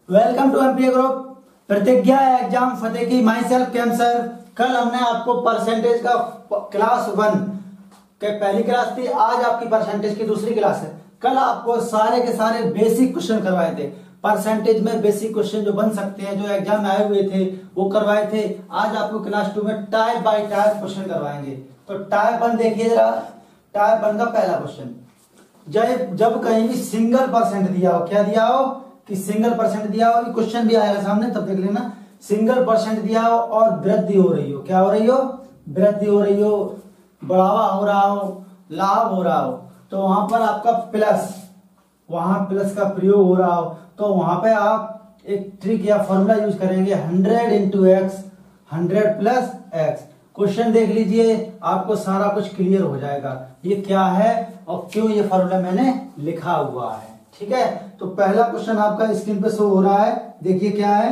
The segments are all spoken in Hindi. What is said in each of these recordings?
Welcome to MPA group. Pratigya exam फतेह की माई सेल्फ कैंसर। कल हमने आपको परसेंटेज का क्लास 1 के पहली क्लास थी, आज आपकी परसेंटेज की दूसरी क्लास है। कल आपको सारे के सारे बेसिक क्वेश्चन करवाए थे, परसेंटेज में बेसिक क्वेश्चन जो बन सकते हैं, जो एग्जाम में आए हुए थे वो करवाए थे। आज आपको क्लास 2 में टाइप बाय टाइप क्वेश्चन करवाएंगे। तो टाइप 1 देखिए जरा। टाइप 1 का पहला क्वेश्चन, जब कहीं भी सिंगल परसेंट दिया हो, क्या दिया हो कि सिंगल परसेंट दिया हो, क्वेश्चन भी आएगा सामने तब देख लेना। सिंगल परसेंट दिया हो और वृद्धि हो रही हो, क्या हो रही हो, वृद्धि हो रही हो, बढ़ावा हो रहा हो, लाभ हो रहा हो, तो वहां पर आपका प्लस, वहां प्लस का प्रयोग हो रहा हो, तो वहां पे आप एक ट्रिक या फॉर्मूला यूज करेंगे 100 into x, 100 plus x. Question देख लीजिए, आपको सारा कुछ क्लियर हो जाएगा ये क्या है और क्यों ये फॉर्मूला मैंने लिखा हुआ है। ठीक है, तो पहला क्वेश्चन आपका स्क्रीन पे शो हो रहा है, देखिए क्या है।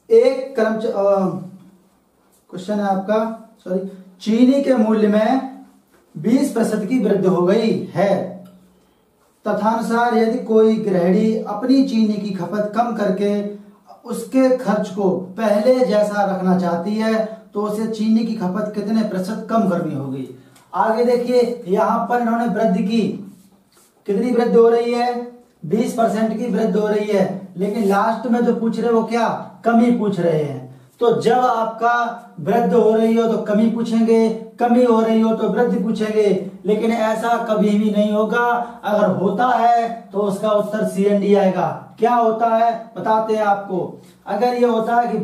एक क्वेश्चन है आपका, सॉरी, चीनी के मूल्य में 20% की वृद्धि हो गई है, तथानुसार यदि कोई गृहिणी अपनी चीनी की खपत कम करके उसके खर्च को पहले जैसा रखना चाहती है तो उसे चीनी की खपत कितने प्रतिशत कम करनी होगी। आगे देखिए, यहां पर इन्होंने वृद्धि की, कितनी वृद्धि हो रही है, 20% की वृद्धि हो रही है, लेकिन लास्ट में जो पूछ रहे हो वो क्या, कमी पूछ रहे हैं। तो जब आपका वृद्धि हो रही हो तो कमी पूछेंगे, कमी हो रही हो तो वृद्धि पूछेंगे, लेकिन ऐसा कभी भी नहीं होगा। अगर होता है तो उसका उत्तर CND आएगा। क्या होता है बताते हैं आपको। अगर ये होता है कि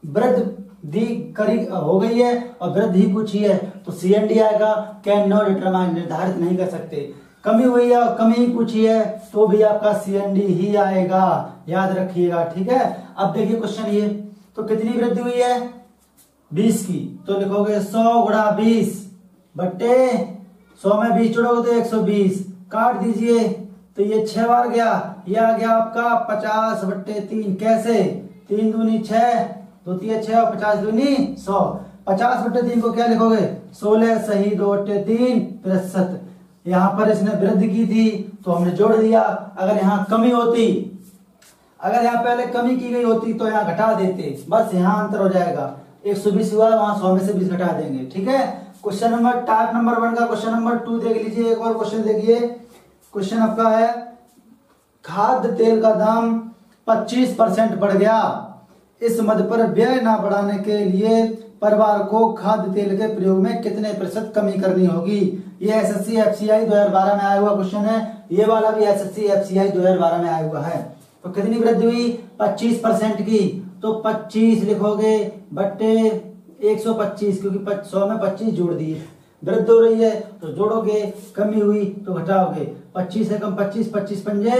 वृद्धि करी हो गई है और वृद्धि पूछी है तो CND आएगा। कैन नॉट डिटरमाइन, निर्धारित नहीं कर सकते। कमी हुई है और कमी पूछी है तो भी आपका CND ही आएगा, याद रखिएगा। ठीक है, अब देखिए क्वेश्चन ये, तो कितनी वृद्धि हुई है 20 की, तो लिखोगे 100 गुणा 20 बट्टे 100 में 20 जोड़ोगे तो 120, काट दीजिए तो ये 6 बार गया, ये आ गया आपका 50 बट्टे 3। कैसे, 3 दूनी 6, 2 3 6 और 50 दूनी 100। 50 बट्टे 3 को क्या लिखोगे, 16 सही 2 बट्टे 3 प्रतिशत। यहाँ पर इसने वृद्धि की थी तो हमने जोड़ दिया। अगर यहाँ कमी होती, अगर यहाँ पहले कमी की गई होती तो यहाँ घटा देते, बस यहाँ अंतर हो जाएगा। 120 हुआ, वहां 100 में से 20 घटा देंगे। ठीक है, क्वेश्चन नंबर टाइप नंबर 1 का क्वेश्चन नंबर 2 देख लीजिए। एक और क्वेश्चन देखिए, क्वेश्चन आपका है, खाद्य तेल का दाम 25% बढ़ गया, इस मद पर व्यय न बढ़ाने के लिए परिवार को खाद्य तेल के प्रयोग में कितने प्रतिशत कमी करनी होगी। ये SSC FCI 2012 में आया हुआ क्वेश्चन है, ये वाला भी SSC FCI 2012 में आया हुआ है। तो कितनी वृद्धि हुई 25% की, तो 25 लिखोगे बट्टे 125, क्योंकि 100 में 25 जोड़ दिए। वृद्धि हो रही है तो जोड़ोगे, कमी हुई तो घटाओगे। 25 से कम 25, 25 पंजे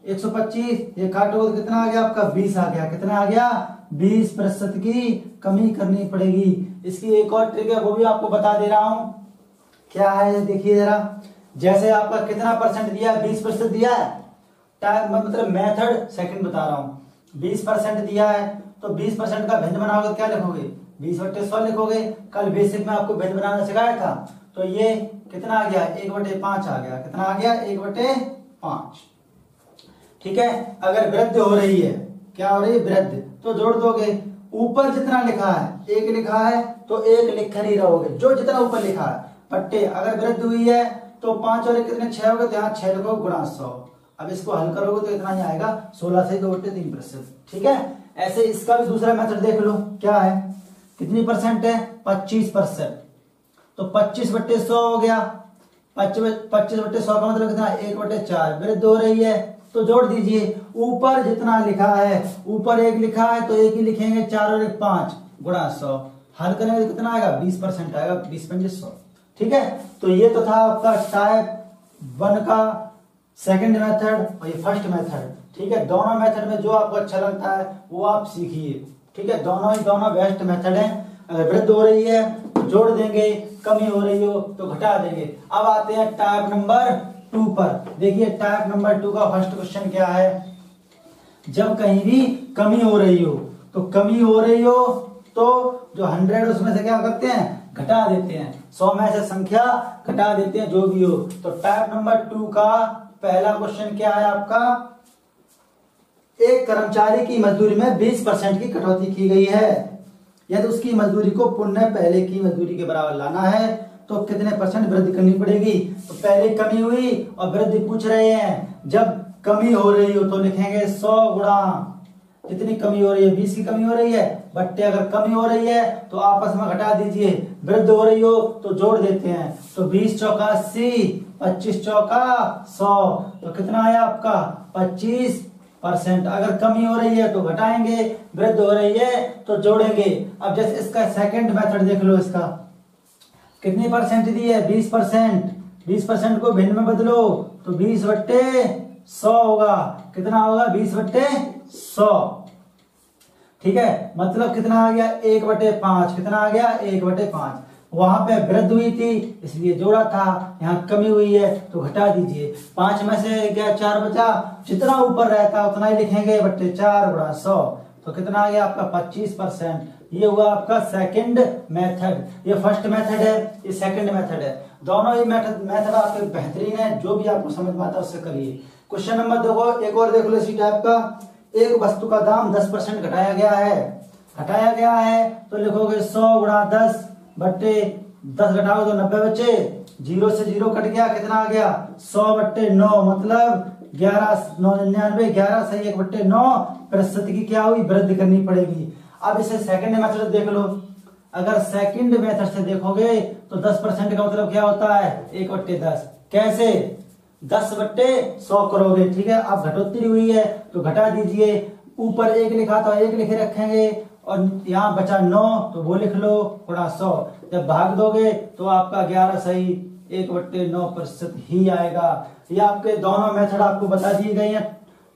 125, ये काटोगे तो कितना आ गया आपका 20 आ गया। कितना आ गया, 20% की कमी करनी पड़ेगी। इसकी एक और ट्रिक है, वो भी आपको बता दे रहा हूं, क्या है देखिए जरा। जैसे आपका कितना परसेंट दिया है, 20% दिया है, मतलब मेथड सेकंड बता रहा हूं। 20% दिया है तो 20% का भिन्न बनाओगे तो क्या लिखोगे, 20 बट्टे 100 लिखोगे। कल बेसिक में आपको भिन्न बनाना सिखाया था, तो ये कितना आ गया, 1/5 आ गया। कितना आ गया, 1/5। ठीक है, अगर वृद्धि हो रही है, क्या हो रही है, वृद्धि, तो जोड़ दोगे। ऊपर जितना लिखा है, 1 लिखा है तो 1 लिख कर ही रहोगे, जो जितना ऊपर लिखा है बट्टे। अगर वृद्धि हुई है तो 5 और 1 कितने, 6 हो गए, तो यहाँ 6 लिखो गुणा 100। अब इसको हल करोगे तो इतना ही आएगा, 16 से 2 बट्टे 3%। ठीक है, ऐसे इसका भी दूसरा मेथड देख लो, क्या है, कितनी परसेंट है, 25%, तो 25 बट्टे 100 हो गया। 25 बट्टे 100 का मतलब कितना, 1/4। वृद्धि हो रही है तो जोड़ दीजिए। ऊपर जितना लिखा है, ऊपर 1 लिखा है तो 1 ही लिखेंगे, 4 और 1 5 गुणा 100। हल करेंगे तो कितना आएगा, 20% आएगा, 20 पंजे 100। ठीक है, तो ये तो था आपका टाइप 1 का सेकंड मेथड और ये फर्स्ट मेथड। ठीक है, दोनों मेथड में जो आपको अच्छा लगता है वो आप सीखिए। ठीक है, दोनों बेस्ट मेथड है। अगर वृद्धि हो रही है तो जोड़ देंगे, कमी हो रही हो तो घटा देंगे। अब आते हैं टाइप नंबर 2 पर। देखिए टाइप नंबर 2 का फर्स्ट क्वेश्चन क्या है, जब कहीं भी कमी हो रही हो, तो कमी हो रही हो तो जो 100 उसमें से क्या करते हैं, घटा देते हैं। 100 में से संख्या घटा देते हैं, जो भी हो। तो टाइप नंबर 2 का पहला क्वेश्चन क्या है आपका, एक कर्मचारी की मजदूरी में 20% की कटौती की गई है, यदि उसकी मजदूरी को पुनः पहले की मजदूरी के बराबर लाना है तो कितने % वृद्धि करनी पड़ेगी। तो पहले कमी हुई और वृद्धि पूछ रहे हैं। जब कमी हो रही हो तो लिखेंगे 100 गुणा कितनी कमी हो रही है, 20 की कमी हो रही है, बट्टे अगर कमी हो रही है तो आपस में घटा दीजिए, वृद्धि हो रही हो तो जोड़ देते हैं। तो 20 चौका 80, 25 चौका 100, तो कितना आया आपका 25%। अगर कमी हो रही है तो घटाएंगे, वृद्धि हो रही है तो जोड़ेंगे। अब जैसे इसका सेकंड मेथड देख लो, इसका कितनी परसेंट दी है 20%, 20% को भिन्न में बदलो तो 20/100 होगा। कितना होगा 20/100, ठीक है। मतलब कितना आ गया 1/5, कितना आ गया 1/5। वहां पे वृद्धि हुई थी इसलिए जोड़ा था, यहाँ कमी हुई है तो घटा दीजिए। 5 में से क्या 4 बचा, जितना ऊपर रहता उतना ही लिखेंगे, बट्टे 4 गुणा 100, तो कितना आ गया आपका 25%। ये हुआ आपका सेकंड मेथड। ये फर्स्ट मेथड है, ये सेकंड मेथड है। दोनों ही मेथड आपके बेहतरीन है, जो भी आपको समझ में आता है उससे करिए। क्वेश्चन नंबर देखो, एक और देख लो इसी टाइप का। एक वस्तु का दाम 10% घटाया गया है, तो लिखोगे 100 गुणा 10 बट्टे 10 घटाओगे तो 90 बचे, 0 से 0 कट गया, कितना आ गया 100/9, मतलब 11 11 सही 1/9% की क्या हुई वृद्धि करनी पड़ेगी। अब इसे सेकंड मेथड देख लो। अगर सेकंड मेथड से देखोगे तो 10% का मतलब क्या होता है 1/10। कैसे 10/100 करोगे, ठीक है। अब घटोत्तरी हुई है तो घटा दीजिए, ऊपर 1 लिखा तो 1 लिखे रखेंगे और यहाँ बचा 9 तो वो लिख लो गुणा 100। जब भाग दोगे तो आपका 11 सही 1/9% ही आएगा। ये आपके दोनों मेथड आपको बता दिए गए हैं।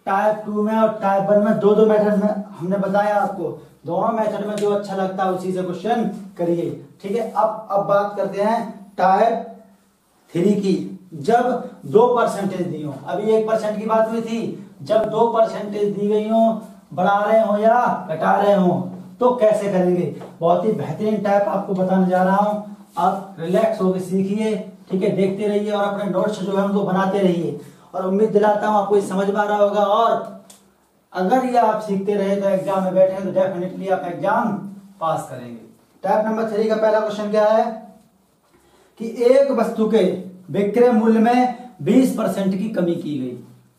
टाइप 2 में और टाइप 1 में दो मेथड में हमने बताया आपको। दोनों मेथड में जो अच्छा लगता है उसी से क्वेश्चन करिए, ठीक है। अब बात करते हैं टाइप 3 की। जब 2% दी हो, अभी 1% की बात हुई थी, जब 2% दी गई हो, बढ़ा रहे हो या घटा रहे हो तो कैसे करेंगे। बहुत ही बेहतरीन टाइप आपको बताने जा रहा हूं। आप रिलैक्स होकर सीखिए, ठीक है। देखते रहिए और अपने नोट्स जो है उनको बनाते रहिए, और उम्मीद दिलाता हूं आपको समझ में आ रहा होगा। और अगर ये आप सीखते रहे तो एग्जाम में बैठे तो डेफिनेटली आप एग्जाम पास करेंगे। टाइप नंबर 3 का पहला क्वेश्चन क्या है कि एक वस्तु के विक्रय मूल्य में 20% की कमी की गई।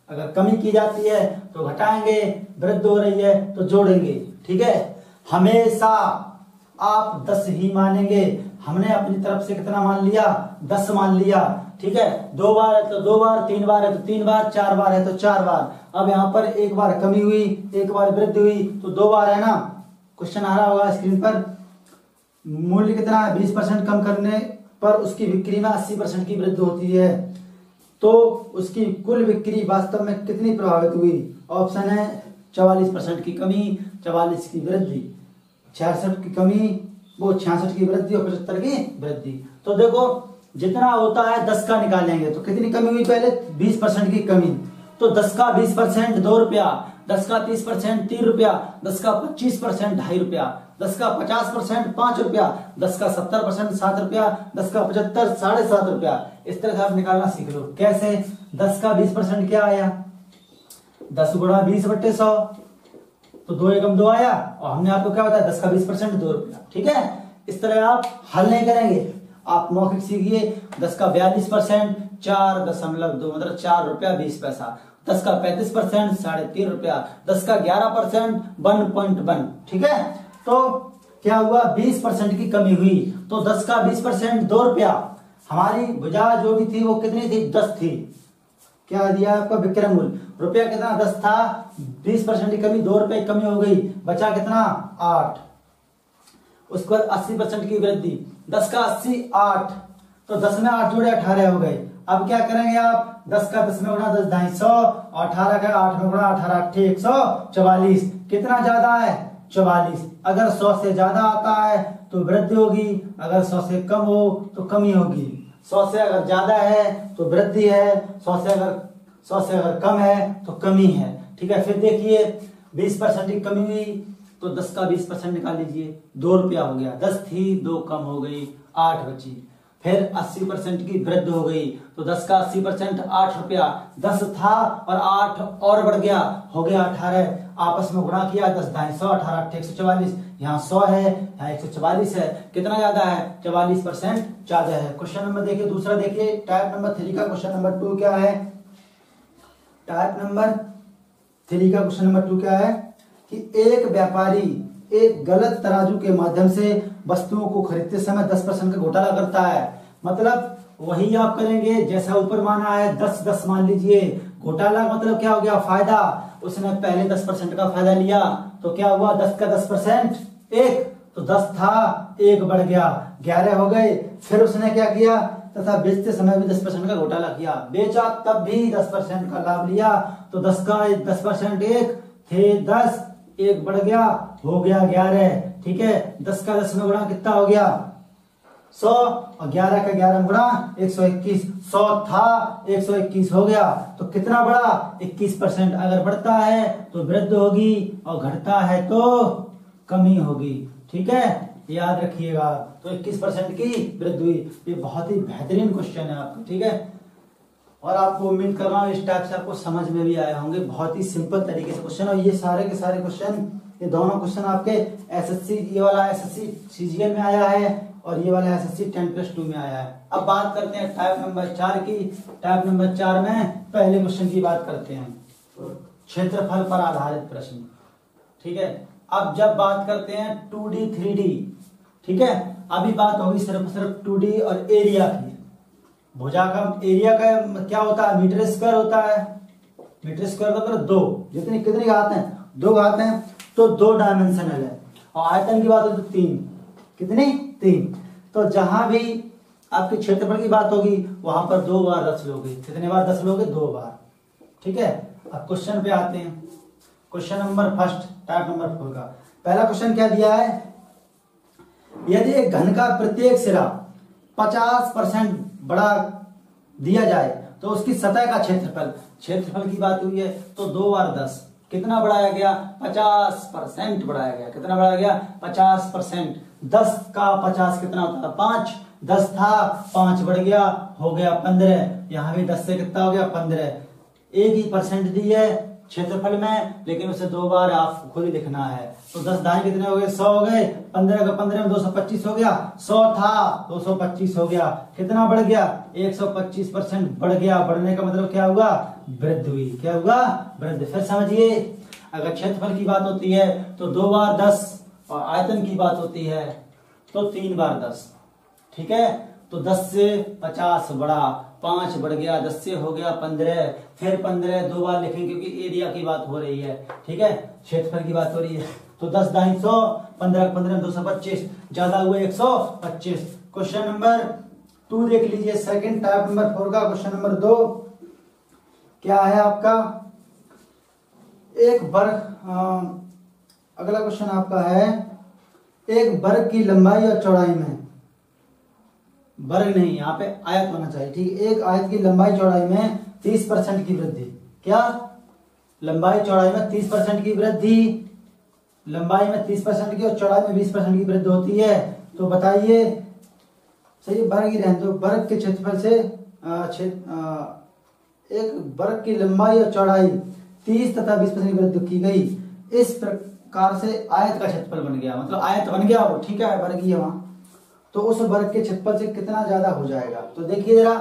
अगर कमी की जाती है तो घटाएंगे, वृद्धि हो रही है तो जोड़ेंगे, ठीक है। हमेशा आप 10 ही मानेंगे। हमने अपनी तरफ से कितना मान लिया 10 मान लिया, ठीक है। 2 बार है तो 2 बार, 3 बार है तो 3 बार, 4 बार है तो 4 बार। अब यहाँ पर 1 बार कमी हुई, 1 बार वृद्धि हुई तो 2 बार है ना। क्वेश्चन आ रहा होगा स्क्रीन पर। मूल्य कितना है 20% कम करने पर उसकी बिक्री में 80% की वृद्धि होती है, तो उसकी कुल बिक्री वास्तव में कितनी प्रभावित हुई। ऑप्शन है 44% की कमी, 44 की वृद्धि, 66 की कमी, वो 66 की वृद्धि और 75 की वृद्धि। तो देखो जितना होता है 10 का निकालेंगे तो कितनी कमी हुई, पहले 20% की कमी, तो 10 का 20% 2 रुपया, 10 का 30% 3 रुपया, 10 का 25% 2.5 रुपया, 10 का 50% 5 रुपया, 10 का 70% 7 रुपया, 10 का 75 7.5 रुपया। इस तरह से आप निकालना सीख लो। कैसे 10 का 20% क्या आया 10 गुणा 20/100, तो 2 एकम 2 आया, और हमने आपको क्या बताया 10 का 20% 2 रुपया, ठीक है। इस तरह आप हल नहीं करेंगे, आप मौखिक सीखिए। 10 का 42% 4.2 मतलब 4 रुपया 20 पैसा, 10 का 35% 3.5 रुपया, 10 का 11% 1.1, ठीक है। तो क्या हुआ 20% की कमी हुई, तो 10 का 20% 2 रुपया। हमारी भुजा जो भी थी वो कितनी थी 10 थी। क्या दिया आपका विक्रय मूल्य, रुपया कितना 10 था, 20% की कमी 2 रुपए की कमी हो गई, बचा कितना 8। उसके बाद 80% की वृद्धि, 10 का 80 8, तो 10 में 8 जोड़े 18 हो गए। अब क्या करेंगे आप 10 का 10 में गुणा 10 250, और 18 का 8 में गुणा 18 8 144। कितना ज्यादा है 44। अगर 100 से ज्यादा आता है तो वृद्धि होगी, अगर 100 से कम हो तो कमी होगी। 100 से अगर ज्यादा है तो वृद्धि है, 100 से अगर कम है तो कमी है, ठीक है। फिर देखिए 20% की कमी हुई तो 10 का 20% निकाल लीजिए, 2 रुपया हो गया। 10 थी 2 कम हो गई 8 बची, फिर 80% की वृद्धि हो गई, तो 10 का 80% 8 रुपया, 10 था और 8 और बढ़ गया, हो गया 18, आपस में गुणा किया, 10 दाएं 100, 18 8 144, यहाँ 100 है, यहाँ 144 है, कितना ज्यादा है, 44% ज्यादा है। क्वेश्चन नंबर देखिए दूसरा, देखिए टाइप नंबर 3 का क्वेश्चन नंबर 2 क्या है, टाइप नंबर 3 का क्वेश्चन नंबर 2 क्या है कि एक व्यापारी एक गलत तराजू के माध्यम से वस्तुओं को खरीदते समय 10% का घोटाला करता है। मतलब वही आप करेंगे जैसा ऊपर माना है, 10-10 मान लीजिए, घोटाला मतलब क्या हो गया, फायदा, उसने पहले 10% का फायदा लिया, तो क्या हुआ, 10 का 10% 1, तो 10 था, 1 बढ़ गया, 11 हो गए। फिर उसने क्या किया, तथा बेचते समय भी 10% का घोटाला किया, बेचा तब भी 10% का लाभ लिया, तो 10 का 10% 1 थे 10, 1 बढ़ गया, हो गया 11, ठीक है। 10 का 10 में गुणा कितना हो गया, 100, और 11 का 11 गुणा 121, 100 था, 121 हो गया, तो कितना बढ़ा, 21%। अगर बढ़ता है तो वृद्धि होगी और घटता है तो कमी होगी, ठीक है, याद रखिएगा। तो 21% की वृद्धि हुई। ये बहुत ही बेहतरीन क्वेश्चन है आपका, ठीक है, और आपको उम्मीद कर रहा हूँ इस टाइप से आपको समझ में भी आए होंगे। बहुत ही सिंपल तरीके से क्वेश्चन, और ये सारे के सारे क्वेश्चन, ये दोनों क्वेश्चन आपके एसएससी, ये वाला एसएससी सीजीएल में आया है और ये वाला एसएससी 10+2 में आया है। अब बात करते हैं टाइप नंबर 4 की। टाइप नंबर 4 में पहले क्वेश्चन की बात करते हैं, क्षेत्रफल पर आधारित प्रश्न, ठीक है। अब जब बात करते हैं 2D 3D, ठीक है, अभी बात होगी सिर्फ 2D और एरिया की। भुजा का एरिया का क्या होता है, मीटर स्क्वायर होता है, मीटर स्क्वायर का मतलब 2, जितनी कितनी घात है, 2 घात है, तो 2 डायमेंशनल है। और आयतन की बात हो तो 3, कितनी, 3। तो जहां भी आपके क्षेत्रफल की बात होगी वहां पर 2 बार 10 लोगे, कितने बार 10 लोगे, 2 बार, ठीक है। अब क्वेश्चन पे आते हैं, question number first, type number 4 का पहला क्वेश्चन क्या दिया है, यदि एक घन का प्रत्येक सिरा 50% बड़ा दिया जाए तो उसकी सतह का क्षेत्रफल, क्षेत्रफल की बात हुई है, तो 2 बार 10, कितना बढ़ाया गया, 50% बढ़ाया गया, कितना बढ़ाया गया, 50%। 10 का 50 कितना होता था, 5, 10 था, 5 बढ़ गया, हो गया 15, यहाँ भी 10 से कितना हो गया, 15। एक ही परसेंट दी है क्षेत्रफल में, लेकिन उसे 2 बार आप खुद लिखना है, तो 10 दाएं कितने हो गए, 100 हो गए, 15 का 15 में 225 हो गया, 100 था, 225 हो गया, कितना बढ़ गया, 125% बढ़ गया। बढ़ने का मतलब क्या हुआ, वृद्धि हुई, क्या हुआ, वृद्धि। फिर समझिए, अगर क्षेत्रफल की बात होती है तो 2 बार 10, और आयतन की बात होती है तो 3 बार 10, ठीक है। तो 10 से 50 बढ़ा, 5 बढ़ गया, 10 से हो गया 15, फिर 15 2 बार लिखेंगे क्योंकि एरिया की बात हो रही है, ठीक है, क्षेत्रफल की बात हो रही है। तो 10 दाएं 100, 15 15 225, ज्यादा हुए 125। क्वेश्चन नंबर 2 देख लीजिए, सेकंड टाइप नंबर 4 का क्वेश्चन नंबर 2 क्या है आपका, एक वर्ग, अगला क्वेश्चन आपका है, एक वर्ग की लंबाई और चौड़ाई में, वर्ग नहीं, यहाँ पे आयत होना चाहिए, ठीक है, एक आयत की लंबाई चौड़ाई में 30% की वृद्धि, क्या, लंबाई चौड़ाई में 30% की वृद्धि, लंबाई में 30% की और चौड़ाई में 20% की वृद्धि होती है। तो बताइए, सही, वर्ग ही रहने दो, वर्ग के क्षेत्रफल से एक वर्ग की लंबाई और चौड़ाई 30 तथा 20% की वृद्धि की गई, इस प्रकार से आयत का क्षेत्रफल बन गया, मतलब आयत बन गया वो, ठीक है, वर्ग ही है वहां, तो उस वर्ग के क्षेत्रफल से कितना ज्यादा हो जाएगा। तो देखिए जरा,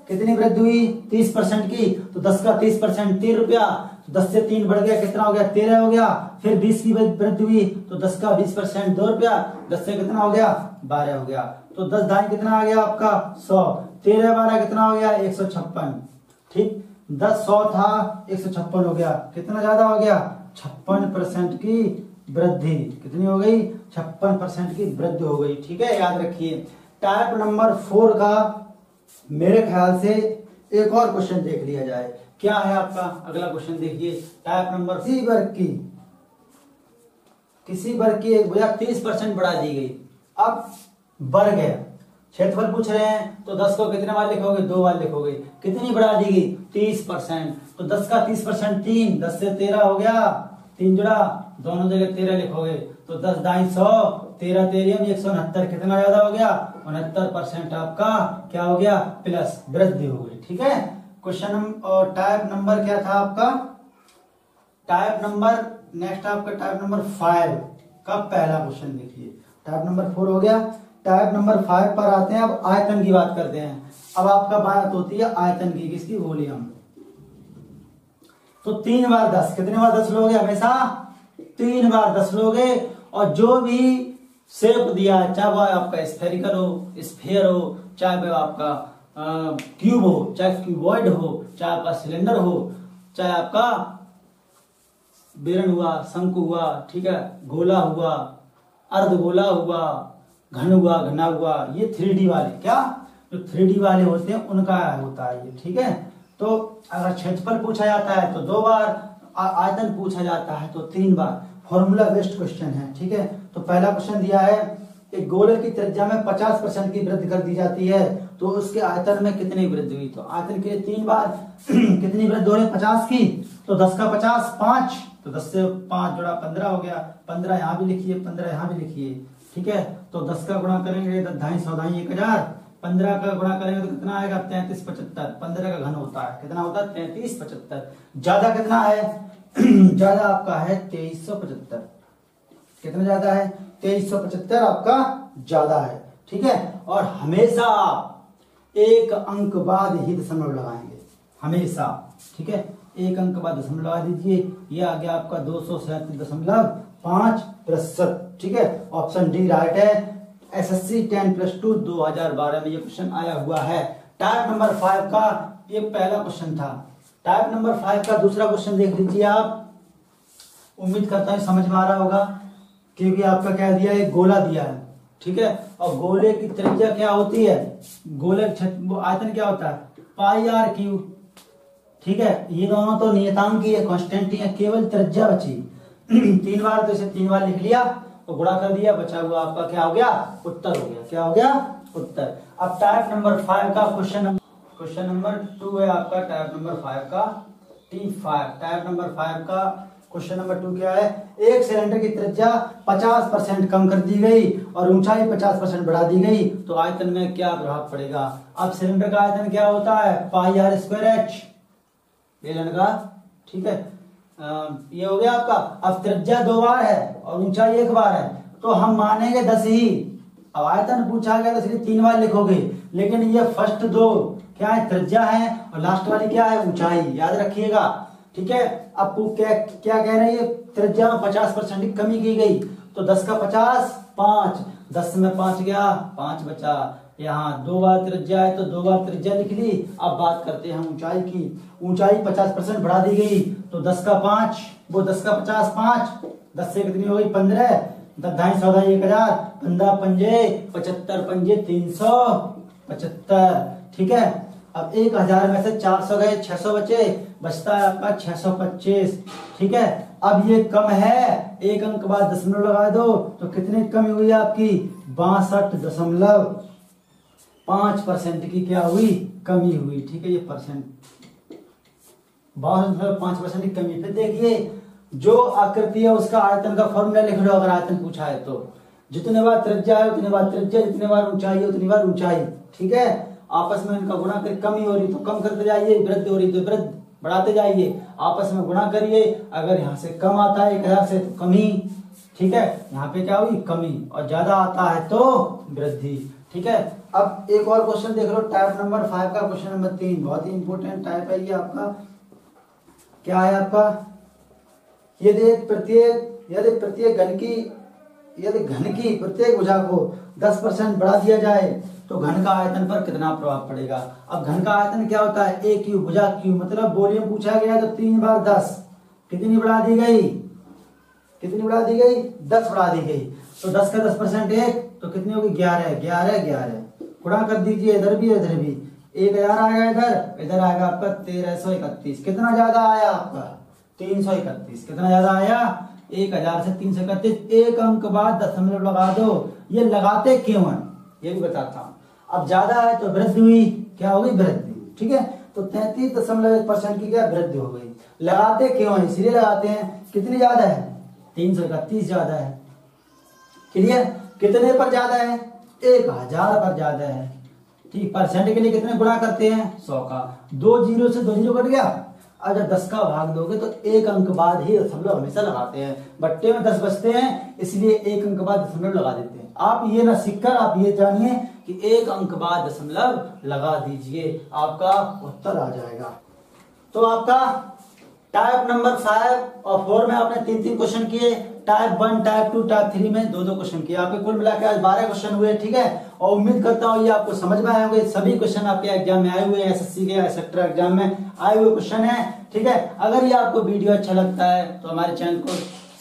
कितनी वृद्धि हुई, 30% की, तो 10 का 30% 3 रुपया, तो 10 से 3 बढ़ गया, कितना हो गया, 13 हो गया। फिर 20 की वृद्धि हुई, तो 10 का 20% 2 रुपया, 10 से कितना हो गया, 12 हो गया। तो 10 दाएं कितना आ गया आपका, 100, 13 12 कितना हो गया, 156, ठीक, 10 100 था, 156 हो गया, कितना ज्यादा हो गया, 56% की वृद्धि, कितनी हो गई, 56% की वृद्धि हो गई, ठीक है, याद रखिए। टाइप नंबर 4 का मेरे ख्याल से एक और क्वेश्चन देख लिया जाए, क्या है आपका अगला क्वेश्चन, देखिए टाइप नंबर, किसी वर्ग की एक भुजा 30% बढ़ा दी गई, अब बढ़ गया, क्षेत्रफल पूछ रहे हैं, तो 10 को कितने बार लिखोगे, 2 बार लिखोगे, कितनी बढ़ा दी गई, 30%, तो 10 का 30% 3, 10 से 13 हो गया, 3 जुड़ा, दोनों जगह 13 लिखोगे तो 10 दाई 100, 13 तेरियम 169, कितना ज्यादा हो गया 69% आपका क्या हो गया प्लस वृद्धि हो गई। ठीक है, क्वेश्चन और टाइप नंबर क्या था आपका, टाइप नंबर नेक्स्ट आपका टाइप नंबर 5 का पहला क्वेश्चन देखिए। टाइप नंबर 4 हो गया, टाइप नंबर 5 पर आते हैं। अब आयतन की बात करते हैं। अब आपका बात होती है आयतन की, किसकी, वॉल्यूम। तो 3 बार 10, कितने बार 10 लोगे, हमेशा 3 बार 10 लोगे। और जो भी शेप दिया, चाहे वो आपका स्फेरिकल हो, स्फीयर हो, चाहे वो आपका क्यूब हो, चाहे क्यूबॉइड हो, चाहे आपका सिलेंडर हो, चाहे आपका बेलन हुआ, शंकु हुआ, ठीक है, गोला हुआ, अर्धगोला हुआ, घन हुआ, घना हुआ, ये 3D वाले, क्या जो 3D वाले होते हैं उनका होता है ये। ठीक है, तो अगर क्षेत्रफल पूछा जाता है तो 2 बार, आयतन पूछा जाता है तो 3 बार। फॉर्मूला बेस्ड क्वेश्चन है। ठीक है, तो पहला क्वेश्चन दिया है, एक गोले की त्रिज्या में 50% की वृद्धि कर दी जाती है तो उसके आयतन में कितनी वृद्धि हुई। तो आयतन के 3 बार कितनी वृद्धि हो रही है 50 की, तो 10 का 50 5, तो 10 से 5 जुड़ा 15 हो गया, 15 यहाँ भी लिखिए, 15 यहाँ भी लिखिए। ठीक है, तो 10 का गुणा करेंगे 10 100 1000, 15 का गुणा करेंगे तो कितना आएगा 33 75, 15 का घन होता है, कितना होता है 33 75, ज्यादा कितना है ज्यादा आपका है 2375, कितना ज्यादा है 2375 आपका ज्यादा है। ठीक है, और हमेशा एक अंक बाद ही दशमलव लगाएंगे, हमेशा। ठीक है, एक अंक बाद दशमलव लगा दीजिए, ये आ गया आपका 237.5%। ठीक है, ऑप्शन डी राइट है। एसएससी 10+2 2012 में ये क्वेश्चन आया हुआ है। टाइप नंबर 5 का ये पहला क्वेश्चन था। टाइप नंबर 5 का दूसरा क्वेश्चन देख लीजिए आप, उम्मीद करता हूं समझ में आ रहा होगा, क्योंकि आपका क्या दिया है, गोला दिया है। ठीक है, और गोले की त्रिज्या क्या होती है, गोले आयतन क्या होता है पाई आर क्यू। ठीक है, ये दोनों तो नियतांक ही है, कांस्टेंट ही है, केवल त्रिज्या बची 3 बार, तो इसे 3 बार लिख लिया तो गुणा कर दिया, बचा हुआ आपका क्या हो गया उत्तर हो गया, क्या हो गया उत्तर। अब टाइप नंबर 5 का क्वेश्चन नंबर 2 है आपका, टाइप नंबर 5 का T5। टाइप नंबर 5 का क्वेश्चन नंबर 2 क्या है, एक सिलेंडर की त्रिज्या 50% कम कर दी गई और ऊंचाई 50% बढ़ा दी गई तो आयतन में क्या प्रभाव पड़ेगा। अब सिलेंडर का आयतन क्या होता है पाई आर स्क्वायर एच, बेलन का। ठीक है, ये हो गया आपका। अब त्रिज्या 2 बार है और ऊंचाई 1 बार है तो हम मानेंगे 10 ही। अब आयतन पूछा गया तो इसलिए 3 बार लिखोगे, लेकिन ये फर्स्ट 2 क्या है त्रिज्या है और लास्ट वाली क्या है ऊंचाई, याद रखिएगा। ठीक है, अब क्या क्या कह रहे हैं, त्रिज्या में 50% की कमी की गई तो 10 का 50 5, 10 में 5 गया 5 बचा, यहाँ 2 बार त्रिज्या है तो 2 बार त्रिज्या लिख ली। अब बात करते हैं हम ऊंचाई की, ऊंचाई 50% बढ़ा दी गई तो 10 का 5, वो 10 का 50 5, 10 से कितनी हो गई 15, 10 ढाई 100 1000, 15 पंजे 75 पंजे 375। ठीक है, अब 1000 में से 400 गए 600 बचे, बचता है आपका 625। ठीक है, अब ये कम है, एक अंक बाद दशमलव लगा दो तो कितनी कमी हुई आपकी 62.5% की क्या हुई कमी हुई। ठीक है, ये परसेंट 62.5% की कमी। फिर देखिए जो आकृति है उसका आयतन का फॉर्मूला लिख लो, अगर आयतन पूछा है तो जितने बार त्रिज्या है उतने बार त्रिज्या, जितने बार ऊंचाई है उतनी बार ऊंचाई। ठीक है, आपस में इनका गुणा कर, कमी हो रही तो कम करते जाइए, वृद्धि हो रही तो वृद्धि बढ़ाते जाइए, आपस में गुणा करिए। अगर यहाँ से कम आता है 1000 से तो कमी, ठीक है, यहाँ पे क्या हुई कमी, और ज्यादा आता है तो वृद्धि। ठीक है, अब एक और क्वेश्चन देख लो, टाइप नंबर 5 का क्वेश्चन नंबर 3, बहुत ही इंपोर्टेंट टाइप है ये आपका। क्या है आपका, यदि घन की प्रत्येक भुजा को 10% बढ़ा दिया जाए तो घन का आयतन पर कितना प्रभाव पड़ेगा। अब घन का आयतन क्या होता है ए क्यू, भुजा क्यू, मतलब वॉल्यूम पूछा गया तो 3 बार 10, कितनी बढ़ा दी गई 10 बढ़ा दी गई, तो 10 का 10% 1 तो कितनी होगी 11 गुणा कर दीजिए, इधर भी 1000 आएगा, इधर आएगा आपका 1331। कितना ज्यादा आया आपका 331। कितना ज्यादा आया 1000 से 331। एक अंक बाद दशमलव लगा दो, ये लगाते क्यों है ये भी बताता हूं। अब ज्यादा है तो वृद्धि हुई, क्या होगी वृद्धि। ठीक है, तो तो 33.1% की क्या वृद्धि हो गई। लगाते क्यों है, इसलिए लगाते हैं, कितनी ज्यादा है, 331 ज्यादा है। क्लियर, कितने पर ज्यादा है, 1000 पर ज्यादा है। ठीक, परसेंट के लिए कितने गुणा करते हैं, 100 का, 2 जीरो से 2 जीरो कट गया। अगर 10 का भाग दोगे तो 1 अंक बाद ही दशमलव हमेशा लगाते हैं, बट्टे में 10 बचते हैं इसलिए 1 अंक बाद दशमलव लगा देते हैं। आप ये ना सीखकर आप ये जानिए कि 1 अंक बाद दशमलव लगा दीजिए, आपका उत्तर आ जाएगा। तो आपका टाइप नंबर 5 और 4 में आपने 3-3 क्वेश्चन किए, टाइप 1, टाइप 2, टाइप 3 में 2-2 क्वेश्चन किए। आपके कुल मिलाकर आज 12 क्वेश्चन हुए। ठीक है, और उम्मीद करता हूँ ये आपको समझ में आए होंगे। सभी क्वेश्चन आपके एग्जाम में आए हुए हैं, एसएससी के सेक्टर एग्जाम में आए हुए क्वेश्चन है। ठीक है, अगर ये आपको वीडियो अच्छा लगता है तो हमारे चैनल को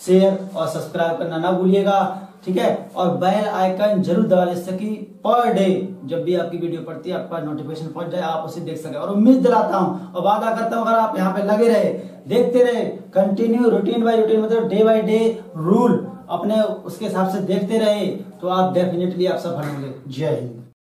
शेयर और सब्सक्राइब करना ना भूलिएगा। ठीक है, और बेल आइकन जरूर दबा लें जिससे कि पर डे जब भी आपकी वीडियो पड़ती है आपका नोटिफिकेशन पहुंच जाए, आप उसे देख सके। और उम्मीद दिलाता हूं और वादा करता हूं अगर आप यहाँ पे लगे रहे, देखते रहे, कंटिन्यू रूटीन बाय रूटीन मतलब डे बाय डे रूल अपने उसके हिसाब से देखते रहे तो आप डेफिनेटली आप सब बनेंगे। जय हिंद।